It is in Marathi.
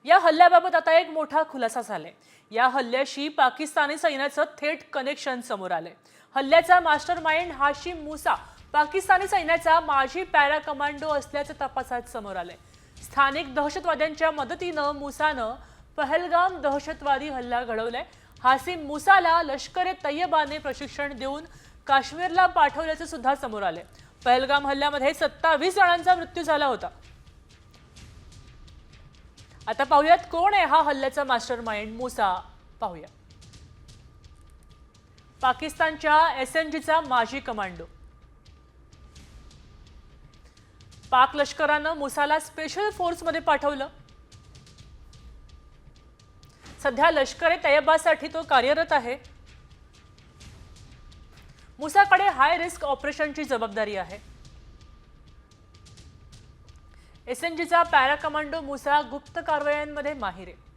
या हल्ल्याबाबत आता एक मोठा खुलासा झालाय। या हल्ल्याशी पाकिस्तानी सैन्याचं थेट कनेक्शन समोर आलंय। हल्ल्याचा मास्टरमाइंड हाशिम मुसा पाकिस्तानी सैन्याचा माजी पॅरा कमांडो असल्याचं तपासात समोर आलंय। स्थानिक दहशतवाद्यांच्या मदतीनं मुसानं पहलगाम दहशतवादी हल्ला घडवलाय। हाशिम मुसाला लष्कर-ए-तैयबाने प्रशिक्षण देऊन काश्मीरला पाठवल्याचं सुद्धा समोर आलंय। पहलगाम हल्ल्यामध्ये 27 जणांचा मृत्यू झाला होता। आता पाहूयात कोण आहे हा हल्ल्याचा मास्टरमाइंड मुसा। पाहूया। पाकिस्तानच्या एसएनजीचा माजी कमांडो। पाक लष्करानं मुसाला स्पेशल फोर्स मध्ये पाठवलं। सध्या लष्कर-ए-तैयबासाठी तो कार्यरत आहे। मुसाकडे हाय रिस्क ऑपरेशनची जबाबदारी आहे। एसएनजीचा पॅरा कमांडो मुसा गुप्त कारवायांमध्ये माहिर आहे।